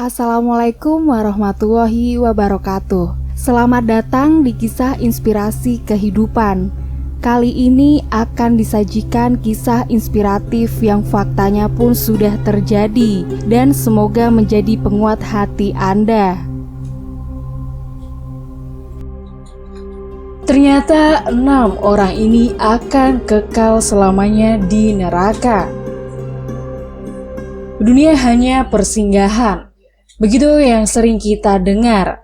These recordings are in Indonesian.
Assalamualaikum warahmatullahi wabarakatuh. Selamat datang di kisah inspirasi kehidupan. Kali ini akan disajikan kisah inspiratif yang faktanya pun sudah terjadi dan semoga menjadi penguat hati Anda. Ternyata 6 orang ini akan kekal selamanya di neraka. Dunia hanya persinggahan. Begitu yang sering kita dengar.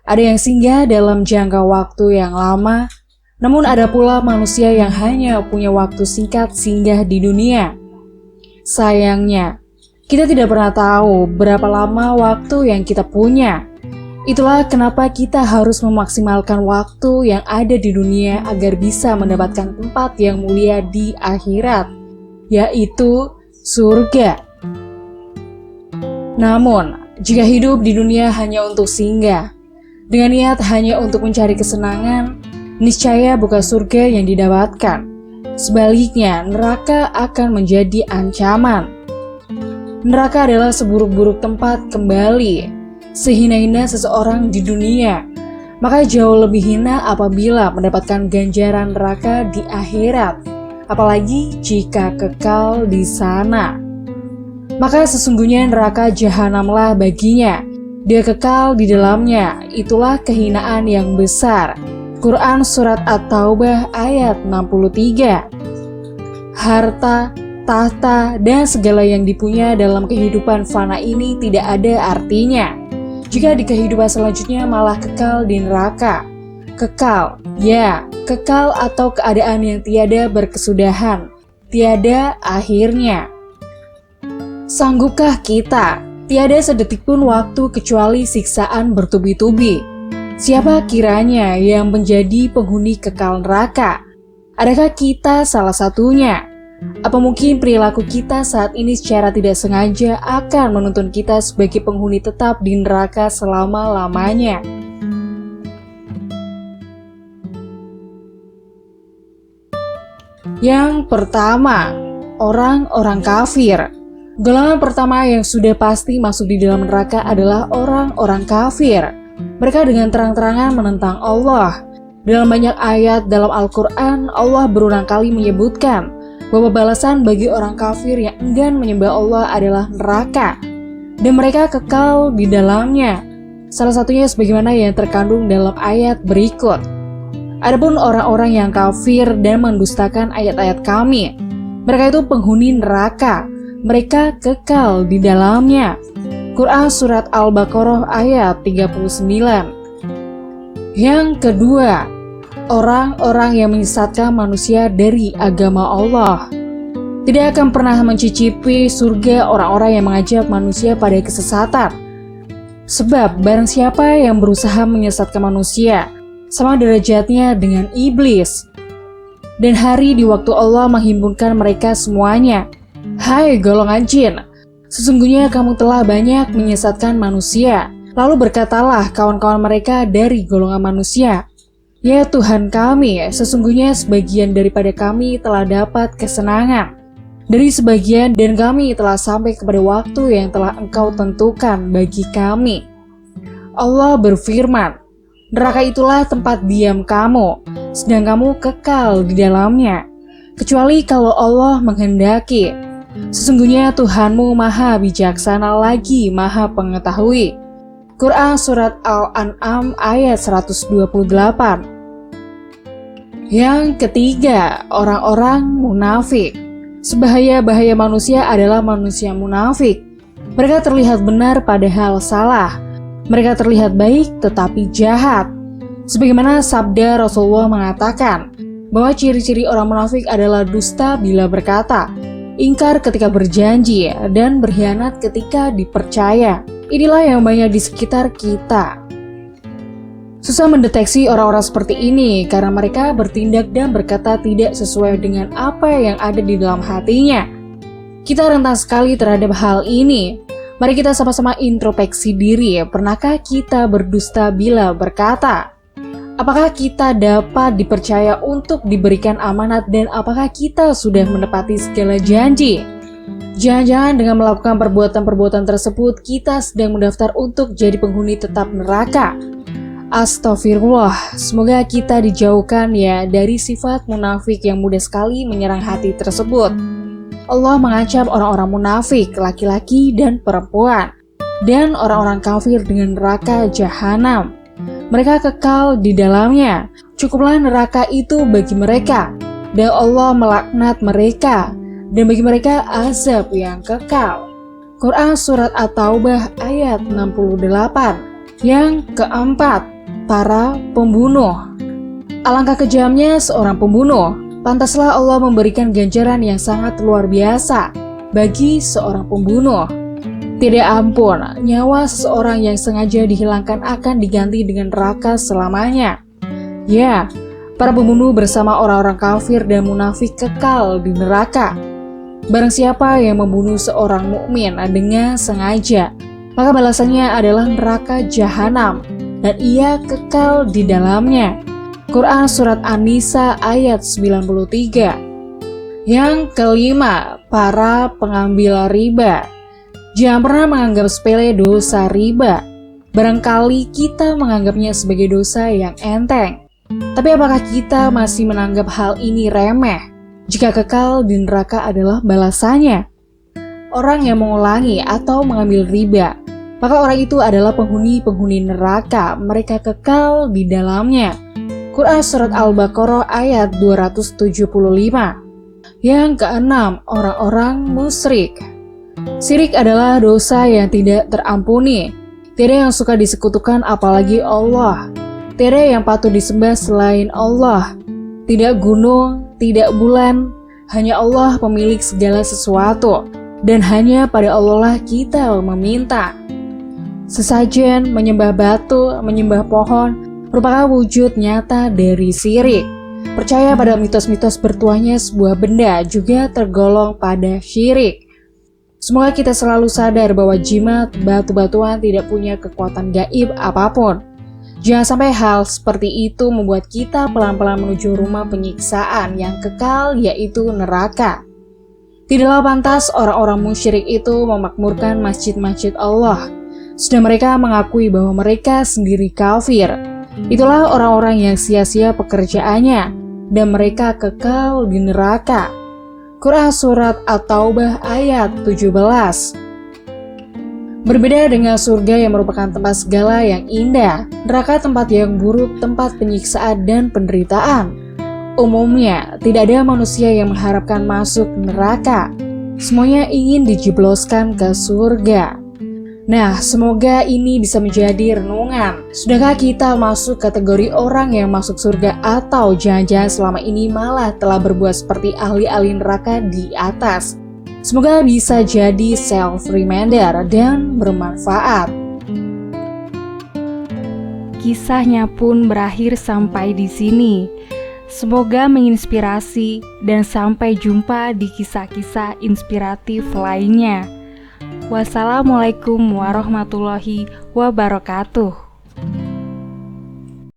Ada yang singgah dalam jangka waktu yang lama, namun ada pula manusia yang hanya punya waktu singkat singgah di dunia. Sayangnya, kita tidak pernah tahu berapa lama waktu yang kita punya. Itulah kenapa kita harus memaksimalkan waktu yang ada di dunia agar bisa mendapatkan tempat yang mulia di akhirat, yaitu surga. Namun, jika hidup di dunia hanya untuk singgah, dengan niat hanya untuk mencari kesenangan, niscaya bukan surga yang didapatkan. Sebaliknya, neraka akan menjadi ancaman. Neraka adalah seburuk-buruk tempat kembali. Sehina-hina seseorang di dunia, maka jauh lebih hina apabila mendapatkan ganjaran neraka di akhirat, apalagi jika kekal di sana. Maka sesungguhnya neraka jahanamlah baginya. Dia kekal di dalamnya. Itulah kehinaan yang besar. Quran Surat At-Taubah ayat 63. Harta, tahta, dan segala yang dipunya dalam kehidupan fana ini tidak ada artinya jika di kehidupan selanjutnya malah kekal di neraka. Kekal, ya, kekal atau keadaan yang tiada berkesudahan, tiada akhirnya. Sanggupkah kita? Tiada sedetik pun waktu kecuali siksaan bertubi-tubi. Siapa kiranya yang menjadi penghuni kekal neraka? Adakah kita salah satunya? Apa mungkin perilaku kita saat ini secara tidak sengaja akan menuntun kita sebagai penghuni tetap di neraka selama-lamanya? Yang pertama, orang-orang kafir. Golongan pertama yang sudah pasti masuk di dalam neraka adalah orang-orang kafir. Mereka dengan terang-terangan menentang Allah. Dalam banyak ayat dalam Al-Quran, Allah berulang kali menyebutkan bahwa balasan bagi orang kafir yang enggan menyembah Allah adalah neraka, dan mereka kekal di dalamnya. Salah satunya sebagaimana yang terkandung dalam ayat berikut. Adapun orang-orang yang kafir dan mendustakan ayat-ayat Kami, mereka itu penghuni neraka. Mereka kekal di dalamnya. Quran Surat Al-Baqarah ayat 39. Yang kedua, orang-orang yang menyesatkan manusia dari agama Allah. Tidak akan pernah mencicipi surga orang-orang yang mengajak manusia pada kesesatan. Sebab barang siapa yang berusaha menyesatkan manusia, sama derajatnya dengan iblis. Dan hari di waktu Allah menghimpunkan mereka semuanya. Hai golongan jin, sesungguhnya kamu telah banyak menyesatkan manusia. Lalu berkatalah kawan-kawan mereka dari golongan manusia, ya Tuhan kami, sesungguhnya sebagian daripada kami telah dapat kesenangan dari sebagian, dan kami telah sampai kepada waktu yang telah Engkau tentukan bagi kami. Allah berfirman, neraka itulah tempat diam kamu, sedang kamu kekal di dalamnya, kecuali kalau Allah menghendaki. Sesungguhnya Tuhanmu maha bijaksana lagi maha pengetahui. Quran Surat Al-An'am ayat 128. Yang ketiga, orang-orang munafik. Sebahaya-bahaya manusia adalah manusia munafik. Mereka terlihat benar padahal salah. Mereka terlihat baik tetapi jahat. Sebagaimana sabda Rasulullah mengatakan bahwa ciri-ciri orang munafik adalah dusta bila berkata, ingkar ketika berjanji, dan berkhianat ketika dipercaya. Inilah yang banyak di sekitar kita. Susah mendeteksi orang-orang seperti ini karena mereka bertindak dan berkata tidak sesuai dengan apa yang ada di dalam hatinya. Kita rentan sekali terhadap hal ini. Mari kita sama-sama introspeksi diri. Pernahkah kita berdusta bila berkata? Apakah kita dapat dipercaya untuk diberikan amanat, dan apakah kita sudah menepati segala janji? Jangan-jangan dengan melakukan perbuatan-perbuatan tersebut kita sedang mendaftar untuk jadi penghuni tetap neraka. Astagfirullah, semoga kita dijauhkan ya dari sifat munafik yang mudah sekali menyerang hati tersebut. Allah mengancam orang-orang munafik, laki-laki dan perempuan, dan orang-orang kafir dengan neraka jahanam. Mereka kekal di dalamnya. Cukuplah neraka itu bagi mereka, dan Allah melaknat mereka, dan bagi mereka azab yang kekal. Quran Surat At-Taubah ayat 68. Yang keempat, para pembunuh. Alangkah kejamnya seorang pembunuh. Pantaslah Allah memberikan ganjaran yang sangat luar biasa bagi seorang pembunuh. Tidak ampun, nyawa seseorang yang sengaja dihilangkan akan diganti dengan neraka selamanya. Ya, para pembunuh bersama orang-orang kafir dan munafik kekal di neraka. Barang siapa yang membunuh seorang mukmin dengan sengaja, maka balasannya adalah neraka jahanam, dan ia kekal di dalamnya. Quran Surat An-Nisa ayat 93. Yang kelima, para pengambil riba. Jangan pernah menganggap sepele dosa riba. Barangkali kita menganggapnya sebagai dosa yang enteng. Tapi apakah kita masih menganggap hal ini remeh? Jika kekal di neraka adalah balasannya. Orang yang mengulangi atau mengambil riba, maka orang itu adalah penghuni-penghuni neraka. Mereka kekal di dalamnya. Quran Surat Al-Baqarah ayat 275. Yang keenam, orang-orang musyrik. Syirik adalah dosa yang tidak terampuni. Tiada yang suka disekutukan apalagi Allah. Tiada yang patut disembah selain Allah. Tidak gunung, tidak bulan, hanya Allah pemilik segala sesuatu. Dan hanya pada Allah lah kita meminta. Sesajen, menyembah batu, menyembah pohon merupakan wujud nyata dari syirik. Percaya pada mitos-mitos bertuahnya sebuah benda juga tergolong pada syirik. Semoga kita selalu sadar bahwa jimat, batu-batuan tidak punya kekuatan gaib apapun. Jangan sampai hal seperti itu membuat kita pelan-pelan menuju rumah penyiksaan yang kekal, yaitu neraka. Tidaklah pantas orang-orang musyrik itu memakmurkan masjid-masjid Allah. Sudah mereka mengakui bahwa mereka sendiri kafir. Itulah orang-orang yang sia-sia pekerjaannya, dan mereka kekal di neraka. Quran Surat At-Taubah ayat 17. Berbeda dengan surga yang merupakan tempat segala yang indah, neraka tempat yang buruk, tempat penyiksaan dan penderitaan. Umumnya, tidak ada manusia yang mengharapkan masuk neraka. Semuanya ingin dijebloskan ke surga. Nah, semoga ini bisa menjadi renungan. Sudahkah kita masuk kategori orang yang masuk surga, atau jangan-jangan selama ini malah telah berbuat seperti ahli-ahli neraka di atas? Semoga bisa jadi self-reminder dan bermanfaat. Kisahnya pun berakhir sampai di sini. Semoga menginspirasi dan sampai jumpa di kisah-kisah inspiratif lainnya. Wassalamualaikum warahmatullahi wabarakatuh.